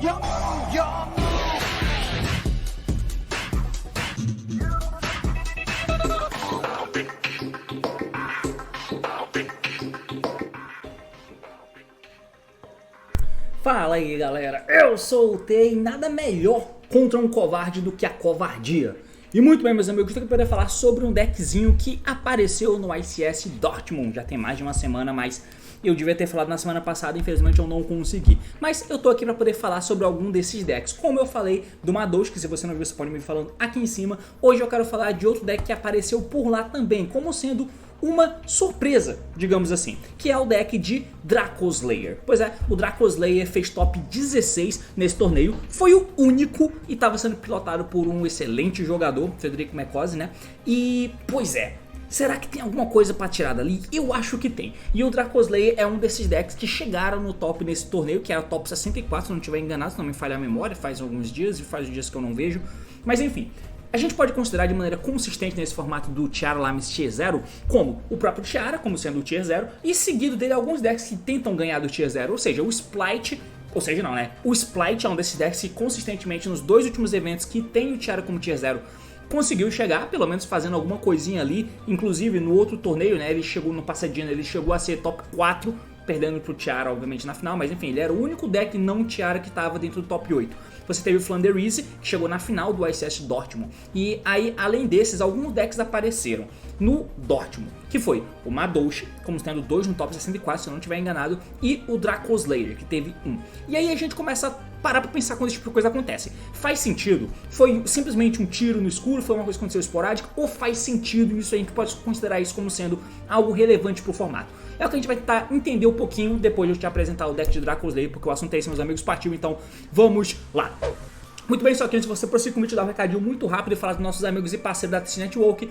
Fala aí galera, eu sou o T e nada melhor contra um covarde do que a covardia. E muito bem meus amigos, estou aqui para falar sobre um deckzinho que apareceu no ICS Dortmund. Já tem mais de uma semana, mas eu devia ter falado na semana passada, infelizmente eu não consegui. Mas eu tô aqui para poder falar sobre algum desses decks. Como eu falei do Madosh, que se você não viu você pode me falando aqui em cima. Hoje eu quero falar de outro deck que apareceu por lá também, como sendo uma surpresa, digamos assim, que é o deck de Draco Slayer. Pois é, o Draco Slayer fez top 16 nesse torneio, foi o único e estava sendo pilotado por um excelente jogador, Federico Mecose, né? E, pois é, será que tem alguma coisa pra tirar dali? Eu acho que tem. E o Draco Slayer é um desses decks que chegaram no top nesse torneio, que era o top 64, se não estiver enganado, se não me falha a memória, faz alguns dias e faz dias que eu não vejo. Mas enfim, a gente pode considerar de maneira consistente nesse formato do Tiara Lames Tier 0 como o próprio Tiara, como sendo o Tier 0, e seguido dele alguns decks que tentam ganhar do Tier 0, ou seja, o Splight, ou seja não né, o Splight é um desses decks que consistentemente nos dois últimos eventos que tem o Tiara como Tier 0 conseguiu chegar, pelo menos fazendo alguma coisinha ali, inclusive no outro torneio, né, ele chegou no Pasadena, ele chegou a ser top 4, perdendo pro Tiara obviamente na final, mas enfim, ele era o único deck não Tiara que estava dentro do top 8. Você teve o Flanderize, que chegou na final do ICS Dortmund. E aí, além desses, alguns decks apareceram no Dortmund, que foi o Madosh, como tendo 2 no top 64, se eu não estiver enganado, e o Draco Slayer, que teve 1. E aí a gente começa a parar pra pensar quando esse tipo de coisa acontece. Faz sentido? Foi simplesmente um tiro no escuro? Foi uma coisa que aconteceu esporádica? Ou faz sentido isso? A gente pode considerar isso como sendo algo relevante pro formato. É o que a gente vai tentar entender um pouquinho depois de eu te apresentar o deck de Draco Slayer, porque o assunto é esse, meus amigos, partiu, então vamos lá. Muito bem, só que antes de você prosseguir comigo, te dar um recadinho muito rápido e falar dos nossos amigos e parceiros da TC Network.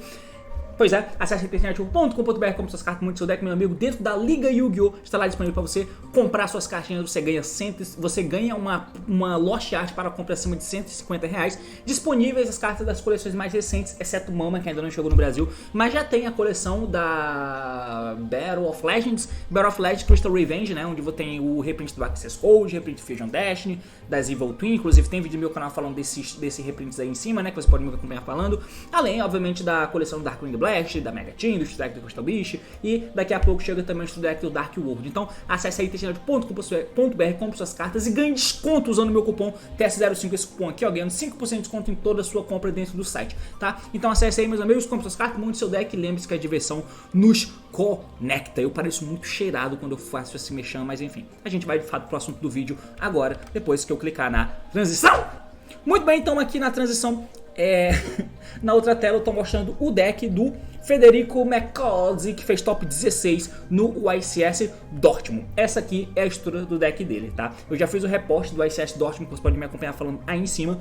Pois é, acesse tcnetwork.com.br, compre suas cartas, monte seu deck, meu amigo, dentro da Liga Yu-Gi-Oh! Está lá disponível para você comprar suas cartinhas, você ganha uma Lost Art para compra acima de R$150, disponíveis as cartas das coleções mais recentes, exceto Mama, que ainda não chegou no Brasil, mas já tem a coleção da Battle of Legends Crystal Revenge, né, onde você tem o reprint do Access Code, reprint do Fusion Destiny, das Evil Twin, inclusive tem vídeo no meu canal falando desse reprints aí em cima, né, que você pode me acompanhar falando, além, obviamente, da coleção do Darkwing Blast, da Mega Team, do Strike do Crystal Beast, e daqui a pouco chega também o deck do Dark World. Então acesse aí tcnetwork.com.br, compre suas cartas e ganhe desconto usando o meu cupom TS05, esse cupom aqui, ó, ganhando 5% de desconto em toda a sua compra dentro do site, tá? Então acesse aí, meus amigos, compre suas cartas, monte seu deck e lembre-se que a diversão nos conecta. Eu pareço muito cheirado quando eu faço esse mexão, mas enfim, a gente vai de fato pro assunto do vídeo agora, depois que eu clicar na transição. Muito bem, então aqui na transição, na outra tela eu estou mostrando o deck do Federico Mecose, que fez top 16 no ICS Dortmund. Essa aqui é a estrutura do deck dele, tá? Eu já fiz o reporte do ICS Dortmund, que você pode me acompanhar falando aí em cima.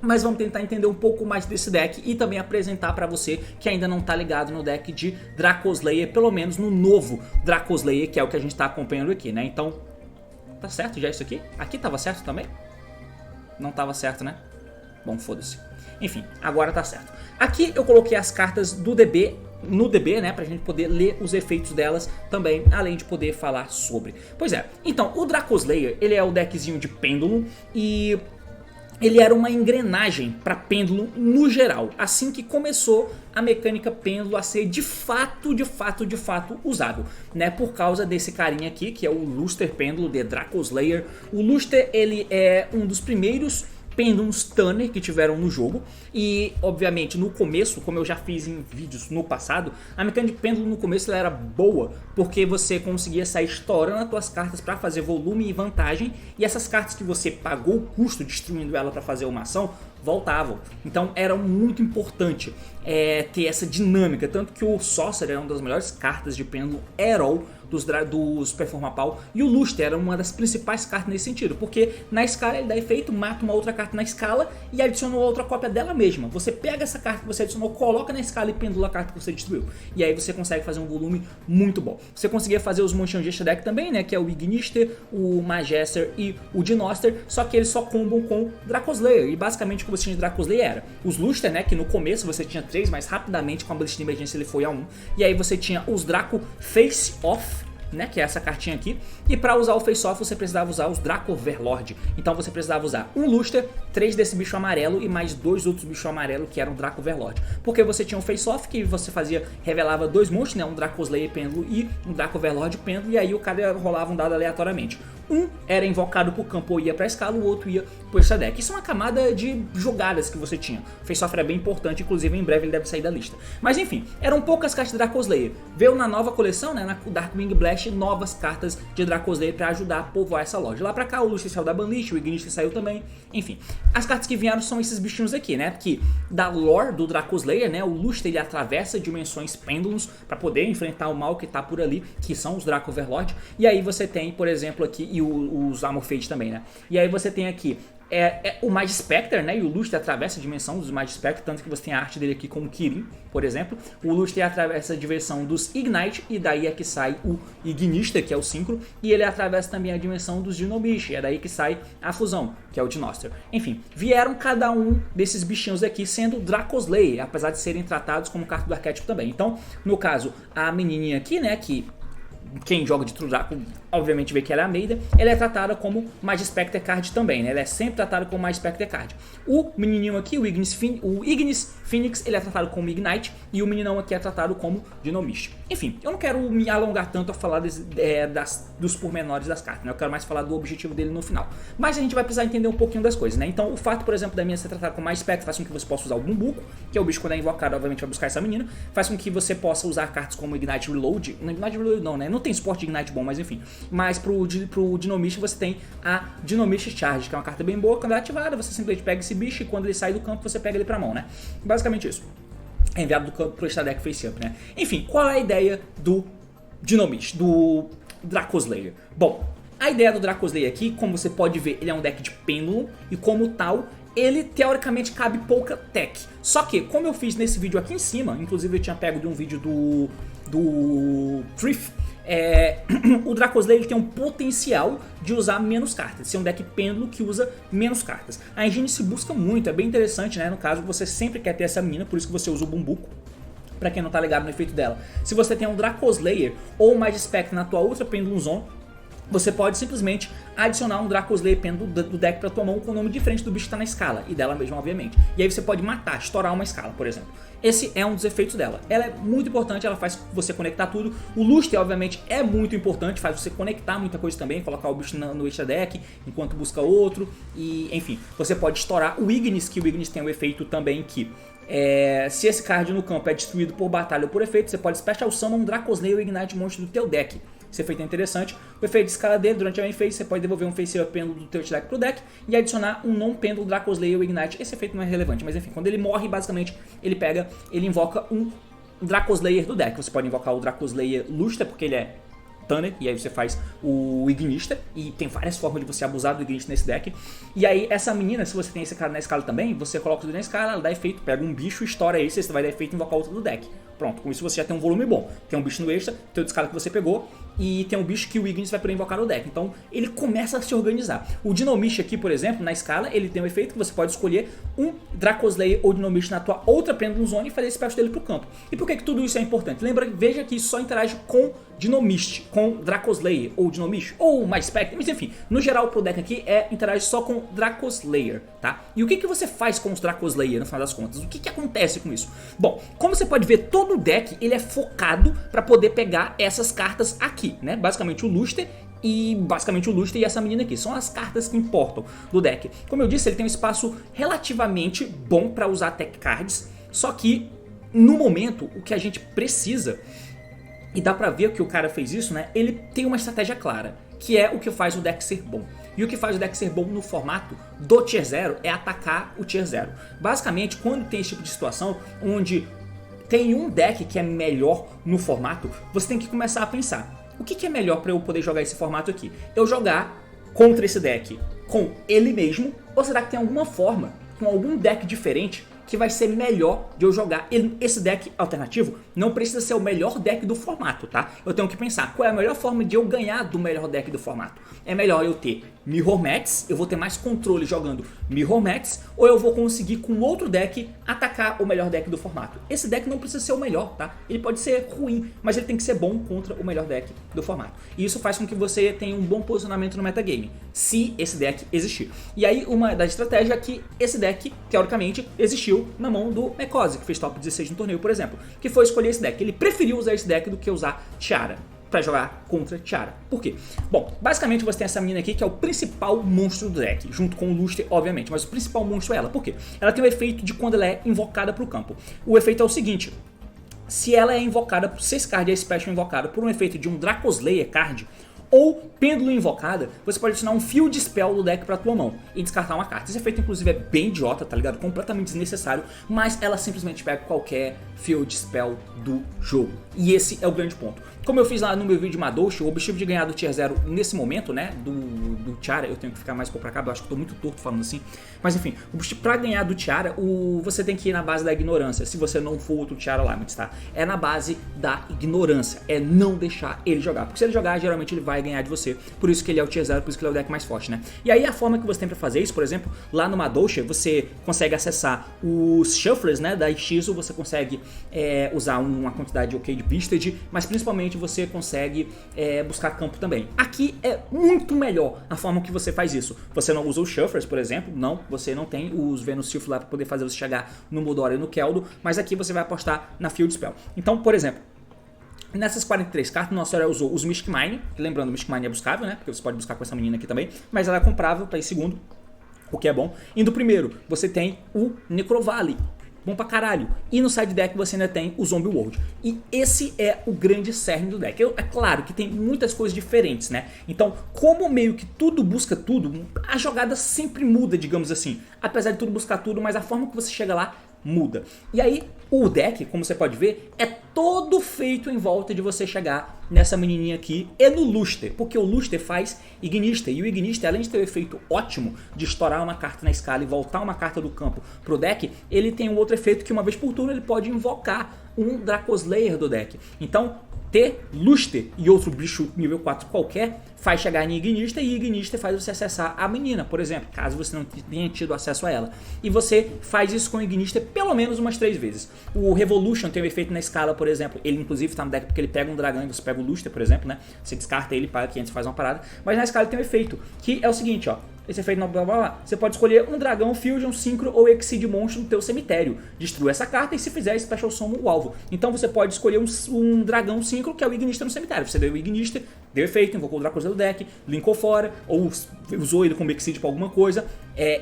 Mas vamos tentar entender um pouco mais desse deck e também apresentar pra você que ainda não tá ligado no deck de Draco Slayer, pelo menos no novo Draco Slayer, que é o que a gente tá acompanhando aqui, né? Então, tá certo já isso aqui? Aqui tava certo também? Não tava certo, né? Bom, foda-se. Enfim, agora tá certo. Aqui eu coloquei as cartas do DB no DB, né, pra gente poder ler os efeitos delas também, além de poder falar sobre. Pois é, então, o Draco Slayer, ele é o deckzinho de pêndulo e ele era uma engrenagem para pêndulo no geral, assim que começou a mecânica pêndulo a ser de fato usável, né? Por causa desse carinha aqui, que é o Luster Pêndulo de Draco Slayer. O Luster, ele é um dos primeiros pêndulos Stunner que tiveram no jogo e obviamente no começo, como eu já fiz em vídeos no passado, a mecânica de pêndulo no começo ela era boa porque você conseguia sair estourando as suas cartas para fazer volume e vantagem, e essas cartas que você pagou o custo destruindo ela para fazer uma ação voltavam. Então era muito importante ter essa dinâmica, tanto que o Sorcerer era uma das melhores cartas de pêndulo Herol dos Performapal, e o Luster era uma das principais cartas nesse sentido, porque na escala ele dá efeito, mata uma outra carta na escala e adiciona outra cópia dela mesma. Você pega essa carta que você adicionou, coloca na escala e pendula a carta que você destruiu, e aí você consegue fazer um volume muito bom. Você conseguia fazer os Motion Gesture Deck também, né, que é o Ignister, o Magister e o Dinoster, só que eles só combam com Draco Slayer, e basicamente o que você tinha de Draco Slayer era os Luster, né, que no começo você tinha 3, mas rapidamente com a Blitz de emergência ele foi a 1, e aí você tinha os Draco Face Off, né, que é essa cartinha aqui. E para usar o face-off você precisava usar os Draco Overlord. Então você precisava usar um Luster, 3 desse bicho amarelo e mais 2 outros bichos amarelos que eram Draco Overlord. Porque você tinha um face-off que você fazia, revelava 2 monstros, né, um Draco Slayer Pêndulo e um Draco Overlord Pêndulo, e aí o cara rolava um dado aleatoriamente. Um era invocado pro campo ou ia pra escala, o outro ia pro extra deck. Isso é uma camada de jogadas que você tinha. O face-off era bem importante, inclusive em breve ele deve sair da lista. Mas enfim, eram poucas cartas de Draco Slayer. Veio na nova coleção, né, na Darkwing Blast, novas cartas de Draco Slayer pra ajudar a povoar essa loja. Lá pra cá o Luster saiu da banlist, o Ignis saiu também, enfim. As cartas que vieram são esses bichinhos aqui, né, que da lore do Draco Slayer, né, o Luster ele atravessa dimensões pêndulos pra poder enfrentar o mal que tá por ali, que são os Draco Overlord. E aí você tem, por exemplo, aqui, e os Armor Fate também, né, e aí você tem aqui o Mage Spectre, né? E o Luster atravessa a dimensão dos Mage Spectre, tanto que você tem a arte dele aqui como Kirin, por exemplo. O Luster atravessa a dimensão dos Ignite, e daí é que sai o Ignista, que é o Synchro. E ele atravessa também a dimensão dos Dinomish, é daí que sai a fusão, que é o Dinoster. Enfim, vieram cada um desses bichinhos aqui sendo Draco Slayer, apesar de serem tratados como carta do arquétipo também. Então, no caso, a menininha aqui, né, que quem joga de True Draco obviamente vê que ela é a Maida, ela é tratada como Mage Spectre Card também, né? Ela é sempre tratada como Mage Spectre Card. O menininho aqui, o Ignis Phoenix, ele é tratado como Ignite, e o meninão aqui é tratado como Dinomish. Enfim, eu não quero me alongar tanto a falar dos pormenores das cartas, né? Eu quero mais falar do objetivo dele no final. Mas a gente vai precisar entender um pouquinho das coisas, né? Então o fato, por exemplo, da minha ser tratada como Mage Spectre faz com que você possa usar o Bumbuco, que é o bicho quando é invocado, obviamente vai buscar essa menina, faz com que você possa usar cartas como Ignite Reload, não Ignite Reload não, né? Não tem suporte de Ignite bom, mas enfim. Mas pro Dinomish você tem a Dinomish Charge, que é uma carta bem boa. Quando ela é ativada, você simplesmente pega esse bicho e quando ele sai do campo, você pega ele pra mão, né? Basicamente isso. É enviado do campo pro extra deck face up, né? Enfim, qual é a ideia do Dinomish, do Draco Slayer? Bom, a ideia do Draco Slayer aqui, como você pode ver, ele é um deck de pêndulo e como tal, ele teoricamente cabe pouca tech. Só que, como eu fiz nesse vídeo aqui em cima, inclusive eu tinha pego de um vídeo do Thrift, o Draco Slayer tem um potencial de usar menos cartas, ser um deck pêndulo que usa menos cartas. A engine se busca muito, é bem interessante, né? No caso, você sempre quer ter essa menina, por isso que você usa o Bumbuco. Pra quem não tá ligado no efeito dela. Se você tem um Draco Slayer ou um Mage Spectre na tua outra Pendulum Zone, você pode simplesmente adicionar um Draco Slayer Pêndulo do deck pra tua mão com o nome diferente do bicho que tá na escala, e dela mesma, obviamente. E aí você pode matar, estourar uma escala, por exemplo. Esse é um dos efeitos dela. Ela é muito importante, ela faz você conectar tudo. O Luster, obviamente, é muito importante, faz você conectar muita coisa também, colocar o bicho no extra deck enquanto busca outro. E, enfim, você pode estourar o Ignis, que o Ignis tem um efeito também que... se esse card no campo é destruído por batalha ou por efeito, você pode Special Summon um Draco Slayer ou Ignite Monstro do teu deck. Esse efeito é interessante. O efeito de escala dele, durante a main phase, você pode devolver um face up pêndulo do teu deck pro deck e adicionar um non-pêndulo Draco Slayer ou Ignite. Esse efeito não é relevante, mas enfim, quando ele morre, basicamente, ele invoca um Draco Slayer do deck. Você pode invocar o Draco Slayer Luster, porque ele é Tanner, e aí você faz o Ignista, e tem várias formas de você abusar do Ignista nesse deck. E aí essa menina, se você tem esse cara na escala também, você coloca tudo na escala, ela dá efeito, pega um bicho, estoura esse, você vai dar efeito e invocar outro do deck. Pronto, com isso você já tem um volume bom. Tem um bicho no extra, tem o descala que você pegou, e tem um bicho que o Ignis vai poder invocar no deck. Então ele começa a se organizar. O Dinomish aqui, por exemplo, na escala, ele tem um efeito que você pode escolher um Draco Slayer ou Dinomish na tua outra Pendulum Zone e fazer esse special dele pro campo. E por que tudo isso é importante? Veja que isso só interage com Dinomish, com Draco Slayer ou Dinomish, ou mais Spectre, mas enfim, no geral pro deck aqui interage só com Draco Slayer, tá? E o que você faz com os Draco Slayer no final das contas? O que acontece com isso? Bom, como você pode ver, todo o deck ele é focado para poder pegar essas cartas aqui, né? Basicamente o Luster e essa menina aqui são as cartas que importam do deck. Como eu disse, ele tem um espaço relativamente bom para usar tech cards, só que no momento o que a gente precisa, e dá pra ver que o cara fez isso, né? Ele tem uma estratégia clara, que é o que faz o deck ser bom. E o que faz o deck ser bom no formato do Tier 0 é atacar o Tier 0. Basicamente, quando tem esse tipo de situação, onde tem um deck que é melhor no formato, você tem que começar a pensar, o que é melhor para eu poder jogar esse formato aqui? Eu jogar contra esse deck com ele mesmo, ou será que tem alguma forma, com algum deck diferente, que vai ser melhor de eu jogar esse deck alternativo? Não precisa ser o melhor deck do formato, tá? Eu tenho que pensar qual é a melhor forma de eu ganhar do melhor deck do formato. É melhor eu ter Mirror Match, eu vou ter mais controle jogando Mirror Match, ou eu vou conseguir com outro deck atacar o melhor deck do formato. Esse deck não precisa ser o melhor, tá? Ele pode ser ruim, mas ele tem que ser bom contra o melhor deck do formato. E isso faz com que você tenha um bom posicionamento no metagame, se esse deck existir. E aí uma das estratégias é que esse deck, teoricamente, existiu na mão do Mecose, que fez top 16 no torneio, por exemplo, que foi escolher esse deck. Ele preferiu usar esse deck do que usar Tiara para jogar contra Tiara. Por quê? Bom, basicamente você tem essa menina aqui que é o principal monstro do deck, junto com o Luster, obviamente, mas o principal monstro é ela. Por quê? Ela tem o efeito de quando ela é invocada para o campo. O efeito é o seguinte: se ela é invocada por 6 cards, é special invocada por um efeito de um Dracoslayer card, ou Pêndulo invocada, você pode adicionar um Field Spell do deck pra tua mão e descartar uma carta. Esse efeito inclusive é bem idiota, tá ligado? Completamente desnecessário, mas ela simplesmente pega qualquer Field Spell do jogo. E esse é o grande ponto. Como eu fiz lá no meu vídeo de Madouche, o objetivo de ganhar do Tier 0 nesse momento, né, do Tiara, eu tenho que ficar mais pra cá, eu acho que eu tô muito torto falando assim. Mas enfim, pra ganhar do Tiara, você tem que ir na base da ignorância, se você não for outro Tiara lá, tá? É na base da ignorância, é não deixar ele jogar. Porque se ele jogar, geralmente ele vai ganhar de você. Por isso que ele é o Tier 0, por isso que ele é o deck mais forte, né? E aí a forma que você tem pra fazer isso, por exemplo, lá no Madouche, você consegue acessar os shufflers, né, da Ichizo, você consegue usar uma quantidade ok de Beasted, mas principalmente você consegue buscar campo também. Aqui é muito melhor a forma que você faz isso. Você não usa os shufflers, por exemplo, não, você não tem os Venus Sylph lá para poder fazer você chegar no Mudora e no Keldo, mas aqui você vai apostar na Field Spell. Então, por exemplo, nessas 43 cartas, Nossa Senhora usou os Mystic Mine, que lembrando, o Mystic Mine é buscável, né, porque você pode buscar com essa menina aqui também, mas ela é comprável para ir segundo, o que é bom. Indo primeiro, você tem o Necrovalley, bom pra caralho. E no side deck você ainda tem o Zombie World. E esse é o grande cerne do deck. É claro que tem muitas coisas diferentes, né? Então, como meio que tudo busca tudo, a jogada sempre muda, digamos assim. Apesar de tudo buscar tudo, mas a forma que você chega lá muda. E aí, o deck, como você pode ver, é todo feito em volta de você chegar nessa menininha aqui e no Luster, porque o Luster faz Ignista, e o Ignista, além de ter o efeito ótimo de estourar uma carta na escala e voltar uma carta do campo pro deck, ele tem um outro efeito que uma vez por turno ele pode invocar um Dracoslayer do deck. Então, ter Luster e outro bicho nível 4 qualquer faz chegar em Ignista, e Ignista faz você acessar a menina, por exemplo, caso você não tenha tido acesso a ela. E você faz isso com Ignista pelo menos umas 3 vezes. O Revolution tem um efeito na escala, por exemplo, ele inclusive tá no deck porque ele pega um dragão e você pega o Luster, por exemplo, né? Você descarta ele, paga 500 e faz uma parada. Mas na escala tem um efeito, que é o seguinte, ó. Esse efeito no blá blá blá, você pode escolher um dragão, fusion, synchro ou exceed monstro no teu cemitério. Destrua essa carta e se fizer special summon o alvo. Então você pode escolher um dragão synchro que é o Ignista no cemitério. Você deu o Ignista, deu efeito, invocou o Dracoslayer do deck, linkou fora, ou usou ele como exceed pra alguma coisa.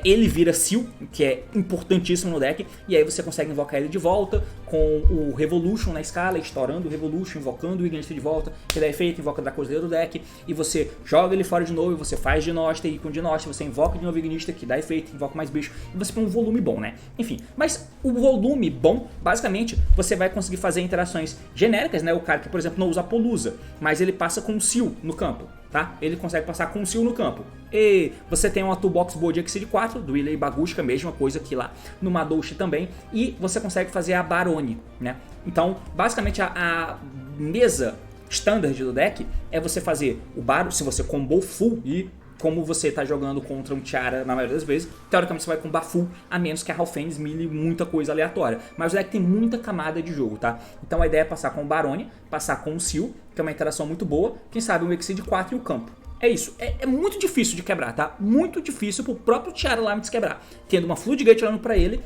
Ele vira Seal, que é importantíssimo no deck, e aí você consegue invocar ele de volta com o Revolution na escala, estourando o Revolution, invocando o Ignista de volta, que dá efeito, invoca o Dracoslayer do deck, e você joga ele fora de novo, e você faz Dinosta, e com Dinosta você invoca de novo o Ignista, que dá efeito, invoca mais bicho, e você tem um volume bom, né? Enfim, mas o volume bom, basicamente, você vai conseguir fazer interações genéricas, né? O cara que, por exemplo, não usa Polusa, mas ele passa com o Seal no campo. Tá? Ele consegue passar com o Seal no campo. E você tem uma toolbox boa de Exceed 4, do Ilei Bagushka, mesma coisa que lá no Madouche também. E você consegue fazer a Barone, né? Então, basicamente, a mesa standard do deck é você fazer o Barone, se você combou full e como você está jogando contra um Tiara na maioria das vezes, teoricamente você vai combar full, a menos que a Halfenes mille muita coisa aleatória. Mas o deck tem muita camada de jogo, tá? Então a ideia é passar com o Barone, passar com o Seal, que é uma interação muito boa, quem sabe um Exceed 4 e o campo. É isso, é muito difícil de quebrar, tá? Muito difícil pro próprio Tiara Laments quebrar. Tendo uma Floodgate olhando pra ele,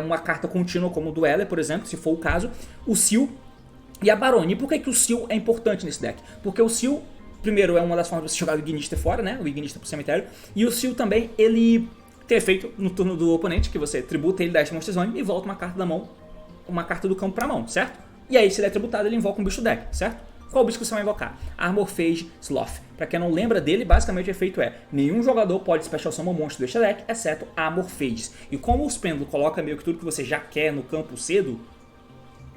uma carta contínua como o Dueler, por exemplo, se for o caso, o Seal e a Barone. E por que o Seal é importante nesse deck? Porque o Seal, primeiro, é uma das formas de você jogar o Ignista fora, né? O Ignista pro cemitério. E o Seal também, ele tem efeito no turno do oponente, que você tributa ele da Monster Zone e volta uma carta da mão, uma carta do campo pra mão, certo? E aí, se ele é tributado, ele invoca um bicho do deck, certo? Qual bicho que você vai invocar? Armor Phage Sloth. Pra quem não lembra dele, basicamente o efeito é: nenhum jogador pode special summon um monstro deste deck, exceto Armor Phage. E como os pêndulos coloca meio que tudo que você já quer no campo cedo,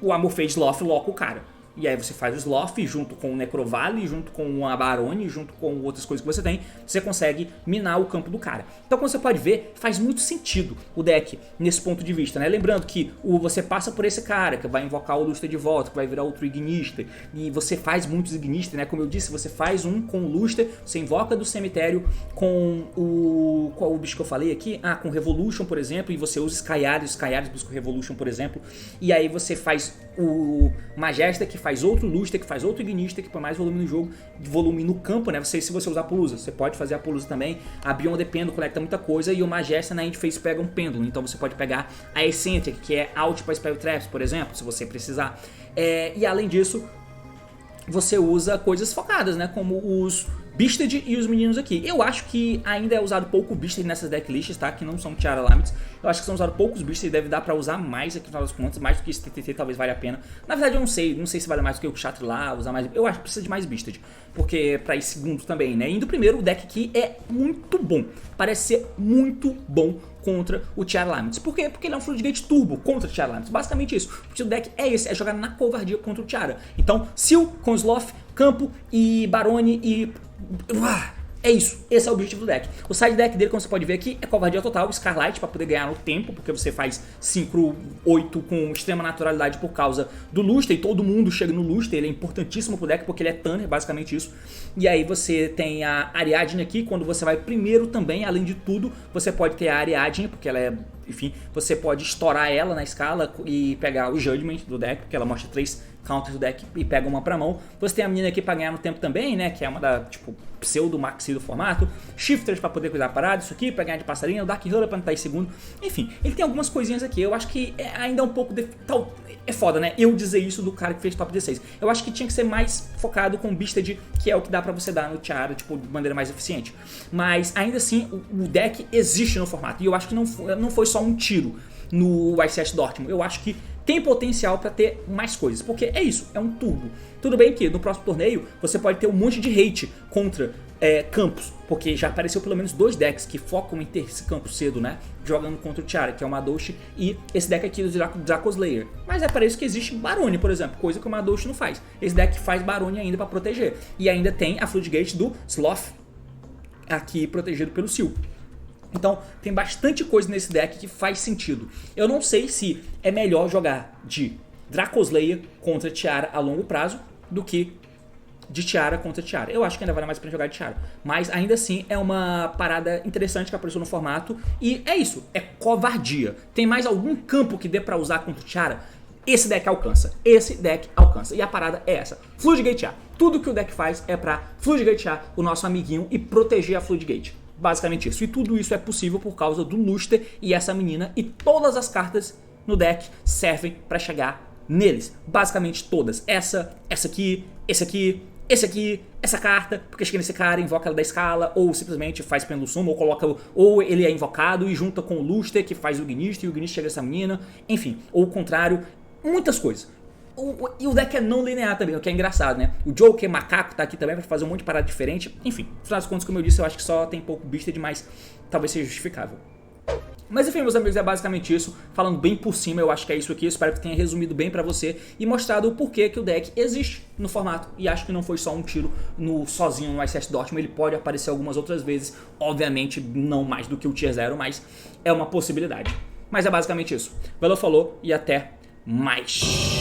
o Armor Phage Sloth loca o cara. E aí você faz o Sloth junto com o Necrovale, junto com a Barone, junto com outras coisas que você tem, você consegue minar o campo do cara. Então, como você pode ver, faz muito sentido o deck nesse ponto de vista, né? Lembrando que você passa por esse cara, que vai invocar o Luster de volta, que vai virar outro Ignister, e você faz muitos Ignister, né? Como eu disse, você faz um com o Luster, você invoca do cemitério com o... Qual o bicho que eu falei aqui? Ah, com Revolution, por exemplo, e você usa Skyaris busca o Revolution, por exemplo, e aí você faz o Majesta, que faz outro Luster, que faz outro Ignister, que põe mais volume no jogo, volume no campo, né? Se você usar Pulusa, você pode fazer a Pulusa também. A Beyond the Pendulum conecta muita coisa, e o Majesta na Endphase pega um Pêndulo, então você pode pegar a Eccentric, que é out para Spell Traps, por exemplo, se você precisar. E além disso, você usa coisas focadas, né? Como os Beasted e os meninos aqui. Eu acho que ainda é usado pouco Beasted nessas decklists, tá? Que não são Tiara Laments. Eu acho que são usados poucos Beasted e deve dar pra usar mais aqui no final das contas, mais do que esse TTT talvez valha a pena. Na verdade eu não sei se vale mais do que o Kshatriya lá, usar mais. Eu acho que precisa de mais Beasted, porque pra ir segundo também, né? Indo primeiro, o deck aqui é muito bom. Parece ser muito bom contra o Tiara Laments. Por quê? Porque ele é um Floodgate Turbo contra o Tiara Laments. Basicamente isso. O deck é esse, é jogar na covardia contra o Tiara. Então, Seal com Sloth, Campo e Barone e... É isso, esse é o objetivo do deck. O side deck dele, como você pode ver aqui, é covardia total, Scarlight, para poder ganhar no tempo, porque você faz 5/8 com extrema naturalidade por causa do Luster, e todo mundo chega no Luster, ele é importantíssimo pro deck, porque ele é Tanner, basicamente isso. E aí você tem a Ariadne aqui, quando você vai primeiro também, além de tudo, você pode ter a Ariadne, porque ela é... Enfim, você pode estourar ela na escala e pegar o Judgment do deck, porque ela mostra 3 counters do deck e pega uma pra mão. Você tem a menina aqui pra ganhar no tempo também, né? Que é uma da, tipo, pseudo-maxi do formato. Shifters pra poder cuidar da parada, isso aqui, pra ganhar de passarinho. O Dark Hurler pra não estar em segundo. Enfim, ele tem algumas coisinhas aqui. Eu acho que ainda é um pouco... É foda, né? Eu dizer isso do cara que fez top 16. Eu acho que tinha que ser mais focado com Beasted, que é o que dá pra você dar no Tiara, tipo, de maneira mais eficiente. Mas, ainda assim, o deck existe no formato. E eu acho que não foi só um tiro no ICS Dortmund. Eu acho que tem potencial pra ter mais coisas, porque é isso, é um turbo. Tudo bem que no próximo torneio você pode ter um monte de hate contra campos, porque já apareceu pelo menos 2 decks que focam em ter esse campo cedo, né? Jogando contra o Tiara, que é o Madoshi, e esse deck aqui do Draco Slayer. Mas é para isso que existe Barone, por exemplo, coisa que o Madoshi não faz. Esse deck faz Barone ainda para proteger. E ainda tem a Floodgate do Sloth, aqui protegido pelo Seal. Então tem bastante coisa nesse deck que faz sentido. Eu não sei se é melhor jogar de Draco Slayer contra Tiara a longo prazo do que de Tiara contra Tiara. Eu acho que ainda vale mais a pena jogar de Tiara. Mas ainda assim é uma parada interessante que apareceu no formato. E é isso, é covardia. Tem mais algum campo que dê pra usar contra Tiara? Esse deck alcança. Esse deck alcança. E a parada é essa. Floodgatear. Tudo que o deck faz é pra Floodgatear o nosso amiguinho e proteger a Floodgate. Basicamente isso. E tudo isso é possível por causa do Luster e essa menina. E todas as cartas no deck servem pra chegar neles. Basicamente todas. Essa aqui, esse aqui, esse aqui, essa carta, porque chega nesse cara, invoca ela da escala, ou simplesmente faz Pêndulo Sumo, ou coloca, ou ele é invocado e junta com o Luster, que faz o Ignister, e o Ignister chega nessa menina, enfim, ou o contrário, muitas coisas. E o deck é não linear também, o que é engraçado, né? O Joker Macaco tá aqui também pra fazer um monte de parada diferente, enfim, no final das contas, como eu disse, eu acho que só tem pouco Beasted, mas talvez seja justificável. Mas enfim, meus amigos, é basicamente isso. Falando bem por cima, eu acho que é isso aqui. Eu espero que tenha resumido bem pra você e mostrado o porquê que o deck existe no formato. E acho que não foi só um tiro sozinho no ICS Dortmund. Ele pode aparecer algumas outras vezes. Obviamente, não mais do que o Tier 0, mas é uma possibilidade. Mas é basicamente isso. Valeu, falou e até mais.